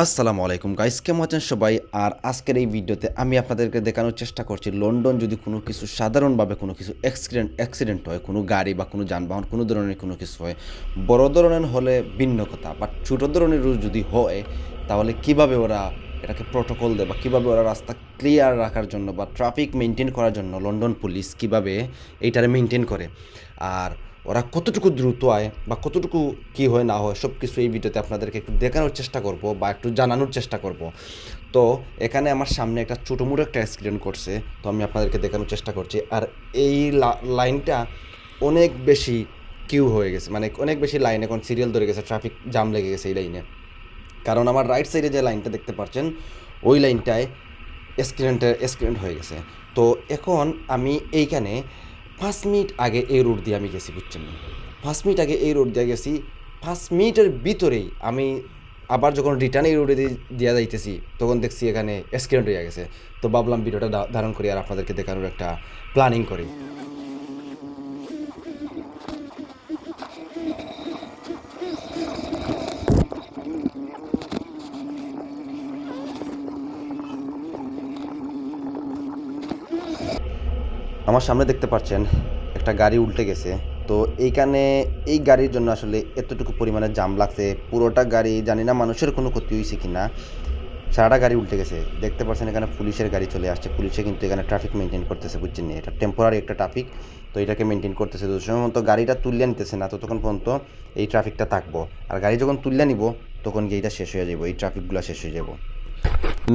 আসসালামু আলাইকুম গাইস, কেমন আছেন সবাই? আর আজকের এই ভিডিওতে আমি আপনাদেরকে দেখানোর চেষ্টা করছি লন্ডন যদি কোনো কিছু সাধারণভাবে কোনো কিছু অ্যাক্সিডেন্ট হয়, কোনো গাড়ি বা কোনো যানবাহন কোনো ধরনের কোনো কিছু হয়, বড় ধরনের হলে ভিন্ন কথা, বাট ছোটো ধরনের যদি হয় তাহলে কিভাবে ওরা এটাকে প্রোটোকল দেয় বা কীভাবে ওরা রাস্তা ক্লিয়ার রাখার জন্য বা ট্রাফিক মেনটেন করার জন্য লন্ডন পুলিশ কীভাবে এইটারে মেনটেন করে, আর ওরা কতটুকু দ্রুত আয় বা কতটুকু কী হয় না হয় সব কিছু এই ভিডিওতে আপনাদেরকে একটু দেখানোর চেষ্টা করব বা একটু জানানোর চেষ্টা করব। তো এখানে আমার সামনে একটা ছোটো মোটো একটা অ্যাক্সিডেন্ট করছে, তো আমি আপনাদেরকে দেখানোর চেষ্টা করছি। আর এই লাইনটা অনেক বেশি কিউ হয়ে গেছে, মানে অনেক বেশি লাইন এখন সিরিয়াল ধরে গেছে, ট্রাফিক জাম লেগে গেছে এই লাইনে। কারণ আমার রাইট সাইডে যে লাইনটা দেখতে পাচ্ছেন ওই লাইনটায় অ্যাক্সিডেন্ট হয়ে গেছে। তো এখন আমি এইখানে 5 মিনিট আগে এই রোড দিয়ে আমি গেছি, বুঝছেন? 5 মিনিট আগে এই রোড দিয়ে গেছি, 5 মিনিটের ভিতরেই আমি আবার যখন রিটার্ন এই রোডে দিয়ে যাইতেছি তখন দেখছি এখানে অ্যাক্সিডেন্ট হয়ে গেছে। তো ভাবলাম ভিডিওটা ধারণ করি আর আপনাদেরকে দেখানোর একটা প্ল্যানিং করি। আমার সামনে দেখতে পাচ্ছেন একটা গাড়ি উল্টে গেছে। তো এইখানে এই গাড়ির জন্য আসলে এতটুকু পরিমাণে জাম লাগছে, পুরোটা গাড়ি জানি না মানুষের কোনো ক্ষতি হয়েছে কি না, সারাটা গাড়ি উল্টে গেছে। দেখতে পাচ্ছেন এখানে পুলিশের গাড়ি চলে আসছে, পুলিশে কিন্তু এখানে ট্রাফিক মেনটেন করতেছে, বুঝছেন? এটা টেম্পোরারি একটা ট্রাফিক, তো এটাকে মেনটেন করতেছে। তো সময় মতো গাড়িটা তুলিয়ে নিতেছে না ততক্ষণ পর্যন্ত এই ট্রাফিকটা থাকবো, আর গাড়ি যখন তুলিয়ে নিব তখন গিয়ে এটা শেষ হয়ে যাবো, এই ট্রাফিকগুলো শেষ হয়ে যাব।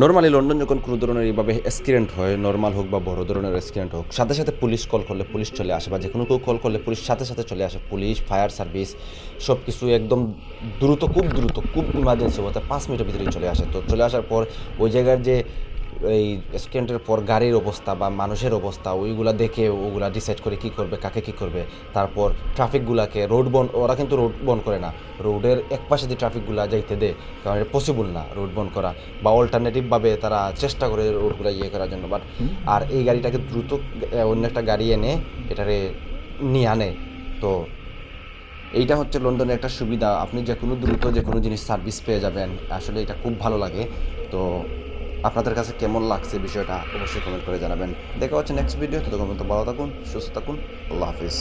নর্মালি লন্ডন যখন কোনো ধরনের এইভাবে অ্যাক্সিডেন্ট হয়, নর্মাল হোক বা বড় ধরনের অ্যাক্সিডেন্ট হোক, সাথে সাথে পুলিশ কল করলে পুলিশ চলে আসে, বা যে কোনো কেউ কল করলে পুলিশ সাথে সাথে চলে আসে। পুলিশ, ফায়ার সার্ভিস সব কিছু একদম দ্রুত, খুব ইমার্জেন্সি হতে 5 মিনিটের ভিতরেই চলে আসে। তো চলে আসার পর ওই জায়গার যে এই অ্যাক্সিডেন্টের পর গাড়ির অবস্থা বা মানুষের অবস্থা ওইগুলা দেখে ওগুলা ডিসাইড করে কী করবে, কাকে কী করবে। তারপর ট্রাফিকগুলাকে ওরা কিন্তু রোড বন্ধ করে না, রোডের এক পাশে দিয়ে ট্রাফিকগুলা যাইতে দেয়, কারণ এটা পসিবল না রোড বন্ধ করা, বা অল্টারনেটিভভাবে তারা চেষ্টা করে রোডগুলো করার জন্য। বাট আর এই গাড়িটাকে দ্রুত অন্য একটা গাড়ি এনে এটারে নিয়ে আনে। তো এইটা হচ্ছে লন্ডনের একটা সুবিধা, আপনি যে কোনো দ্রুত যে কোনো জিনিস সার্ভিস পেয়ে যাবেন, আসলে এটা খুব ভালো লাগে। তো আপনাদের কাছে কেমন লাগছে বিষয়টা অবশ্যই কমেন্ট করে জানাবেন। দেখা হচ্ছে নেক্সট ভিডিও, ততক্ষণ পর্যন্ত ভালো থাকুন, সুস্থ থাকুন, আল্লাহ হাফিজ।